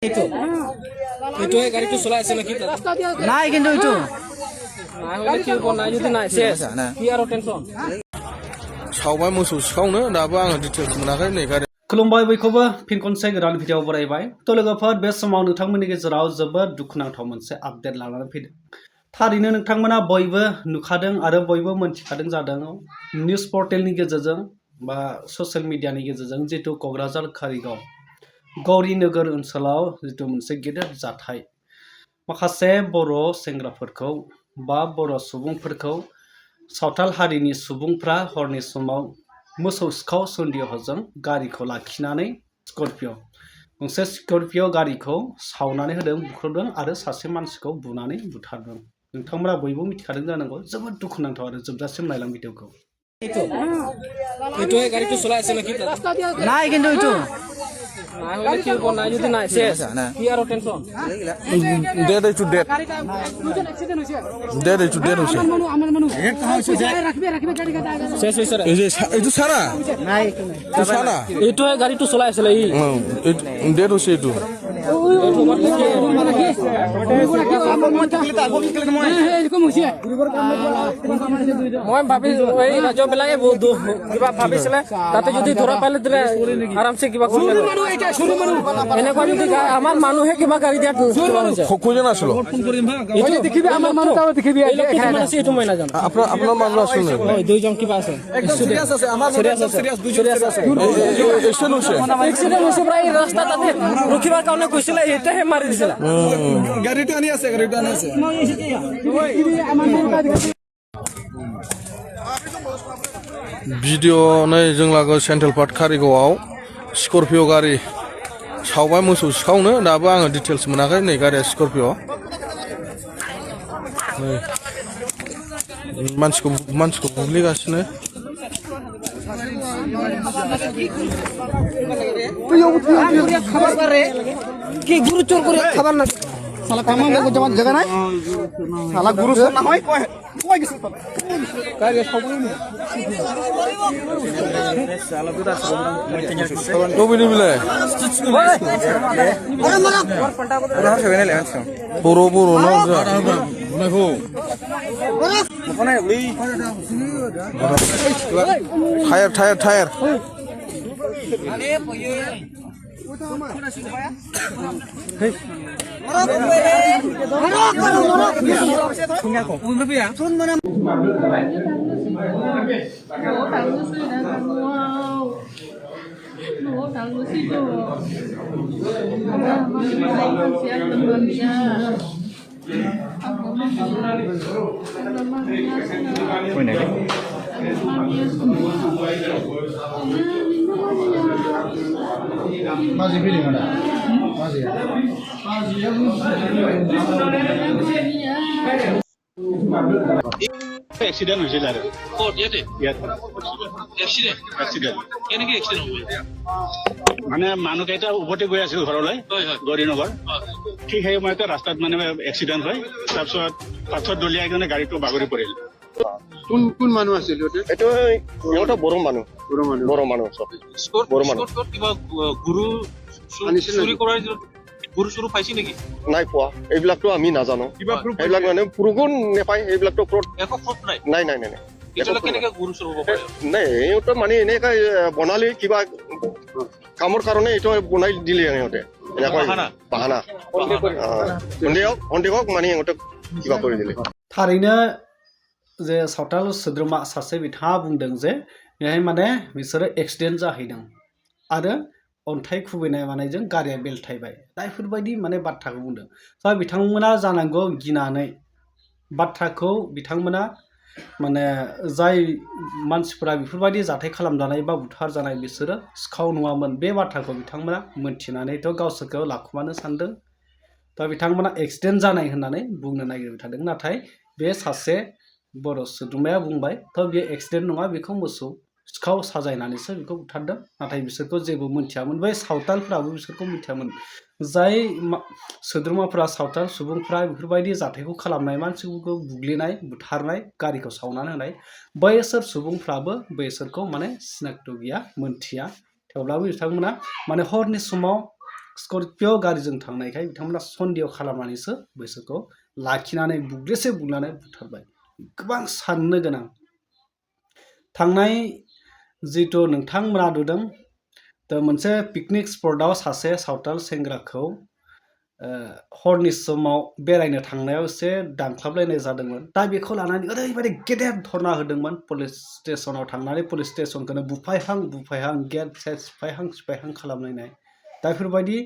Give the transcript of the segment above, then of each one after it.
itu গাড়ি তো চলাই আছে নাকি নাই কিন্তু itu নাই হলে কি কোন নাই যদি নাই শেষ কি আর টেনশন सावबाय मोसौ सिखावनो दाबो आङो डिटेल्स मोनाखै नै गारि खुलुमबाय बयखौबो फिन खनसे गोदान भिडिअ बरायबाय तो लोगोफोर बे समाव नोंथांमोननि गेजेराव जोबोद दुखुनांथाव मोनसे आपडेट लानानै फैदों थारैनो नोंथांमोना बयबो नुखादों आरो बयबो मोनथिखादों जादों निउस पर्टेलनि गेजेरजों बा ससियेल मिडियानि गेजेरजों जितु क'क्राझार कारिगाव गौरी नोगोर ओनसोलाव जितु मोनसे गेदेर जाथाय माखासे बर' सेंग्राफोरखौ बा बर' सुबुंफोरखौ सावथाल हारिनि सुबुंफ्रा हरनि समाव मोसौ सिखाव सन्देहजों गारिखौ लाखिनानै स्कर्पिय' गंसे स्कर्पिय' गारिखौ सावनानै होदों बुख्रुदों आरो सासे मानसिखौ बुनानै बुथारदों नोंथांमोना बयबो मिथिखादों जानांगौ जोबोद दुखुनांथाव आरो जोबजासिम नायलां भिडिअखौ itu গাড়ি তো চলাই আছে নাকি নাই কিন্তু itu নাই হলে কি কোন নাই যদি নাই শেষ কি আর টেনশন डेट टू डेट হইছে শেষ হইছে রে এই যে এইটো সারা নাই তো সারা itu গাড়ি তো চলাই আছে এই डेट হইছে এইটো মই ভাবি এই ৰাজ্য বেলাগে কিবা ভাবিছিলে তাতে যদি ধৰা পালে দিলে আৰামছে কিবা কৰিব এনেকুৱা যদি আমাৰ মানুহে কিবা গাড়ী দিয়াত কোজন আসলো এইটো দেখিবি আমাৰ মানুহ তাও দেখিবি এই লোক কিমান আছে এইটো মই নাজানো আপনার মানুষ আসলো ওই দুইজন কিবা আছে সিরিয়াস আছে আমার সিরিয়াস আছে এক্সিডেন্ট হৈছে প্ৰায় ৰাস্তা তাতে ৰখিবার কাৰণে কৈছিলে এটাহে মাৰি দিছিল গাড়িটো আনি আছে भिडिअ नै जों लागो सेन्ट्रेल पार्क कारिगावआव स्कर्पिय' गारि सावबाय मोसौ सिखावनो दाबो आङो डिटेल्स मोनाखै नै गारिया स्कर्पिय' नै मानसिखौ बुग्लिगासिनो কি গুরু চোর করে খাবার না साला कामों में जमा जगह नहीं साला गुरु से ना होय कोई किसी पर कार्य सबुई तो भी नहीं मिला अरे मना पलटा बोरो ना मैं हो tyre Masih pilih mana? Masih. Accident হৈছে যাৰ কোট ইয়াতে एक्सीडेंट কেনেকৈ এক্সিডেন্ট হ'ব মানে মানুহ কেইটা উভতি গৈ আছিল ঘৰলৈ গৌৰীনগৰ ঠিক সেই সময়তে ৰাস্তাত মানে एक्सीडेंट হয় তাৰপিছত পাথৰ দলিয়াই কিনে গাড়ীটো বাগৰি পৰিল কোন মানুহ আছিল এইটো ইহঁতৰ বড়ো মানুহ কিবা গুৰু চুৰি কৰাৰ গুৰু চুৰু পাইছে নেকি নাই পোৱা এইবিলাকতো আমি নাজানো এইবিলাক মানে পুৰুগুণ নেপায় এইবিলাকতো একো প্ৰুফ নাই নাই এতিয়ালৈ কেনেকৈ গুৰু চুৰ হ'ব পাৰে নাই ইহঁতৰ মানে এনেকৈ বনালি কিবা কামৰ কাৰণে এইটো বনাই দিলে ইহঁতে বাহানা সন্দেহক মানে ইহঁতক কিবা কৰি দিলে थारैनो जे सावथाल सोद्रोमा सासे बिथाङा बुंदों जे बेहाय माने बिसोरो एक्सिडेन्ट जाहैदों आरो अन्थाइ खुबैनाय मानायजों गारिया बेलथायबाय दा बेफोरबायदि माने बाथ्राखौ बुंदों दा बिथांमोना जानांगौ गिनानै बाथ्राखौ बिथांमोना माने जाय मानसिफोरा बेफोरबायदि जाथाय खालामजानाय बा बुथारजानाय बिसोरो सिखाव नङामोन बे बाथ्राखौ बिथांमोना मोनथिनानैथ' गावसोरखौ लाखुमानो सानदों दा बिथांमोना एक्सिडेन्ट जानाय होननानै बुंनो नागिरबाय थादों नाथाय बे सासे बर' सोद्रोमाया बुंबाय थ' बे एक्सिडेन्ट नङा बेखौ मोसौ सिखाव साजायनानैसो बेखौ बुथारदों नाथाय बिसोरखौ जेबो मिथियामोन बै सावतालफ्राबो बिसोरखौ मिथियामोन जाय सोद्रोमाफ्रा सावताल सुबुंफ्रा बेफोरबायदि जाथायखौ खालामनाय मानसिफोरखौ बुग्लिनाय बुथारनाय गारिखौ सावनानै होनाय बैसोर सुबुंफ्राबो बैसोरखौ माने सिनाक्त गैया मोनथिया थेवब्लाबो बिथांमोना माने हरनि समाव स्करपिअ गारिजों थांनायखाय बिथांमोना सन्देह खालामनानैसो बैसोरखौ लाखिनानै बुग्लिसे बुग्लिनानै बुथारबाय गोबां साननो गोनां थांनाय जिथु नोंथांमोना नुदों मोनसे पिकनिक स्पटआव सासे सावताल सेंग्राखौ हरनि समाव बेरायनो थांनायाव एसे दानख्लाबलायनाय जादोंमोन दा बेखौ लानानै ओरैबायदि गेदेर धरना होदोंमोन पुलिस स्टेसनाव थांनानै पुलिस स्टेसनखौनो बुफायहां गेट सेट सिफायहां खालामलायनाय दा बेफोरबायदि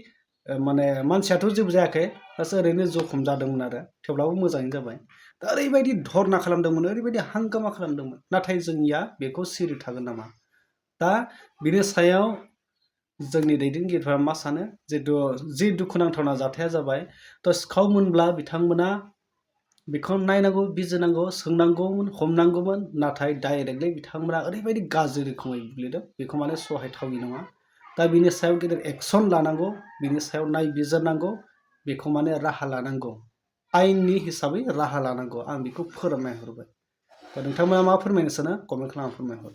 माने मानसियाथ' जेबो जायाखै दासो ओरैनो जखम जादोंमोन आरो थेवब्लाबो मोजाङैनो जाबाय दा ओरैबायदि धरना खालामदोंमोन ओरैबायदि हांगामा खालामदोंमोन नाथाय जोंनिया बेखौ सिरि थागोन नामा दा बिनि सायाव जोंनि दैदेनगिरिफ्रा मा सानो जितु जि दुखुनांथावना जाथाया जाबाय थ' सिखावमोनब्ला बिथांमोना बेखौ नायनांगौ बिजिरनांगौ सोंनांगौमोन हमनांगौमोन नाथाय डाइरेक्टलि बिथांमोना ओरैबायदि गाज्रि रोखोमै बुग्लिदों बेखौ माने सहायथावि नङा दा बिनि सायाव गेदेर एक्सन लानांगौ बिनि सायाव नायबिजिरनांगौ बेखौ माने राहा लानांगौ आयेननि हिसाबै राहा लानांगौ आं बेखौ फोरमायहरबाय दा नोंथांमोना मा फोरमायनो सानो कमेन्ट खालामना फोरमायहर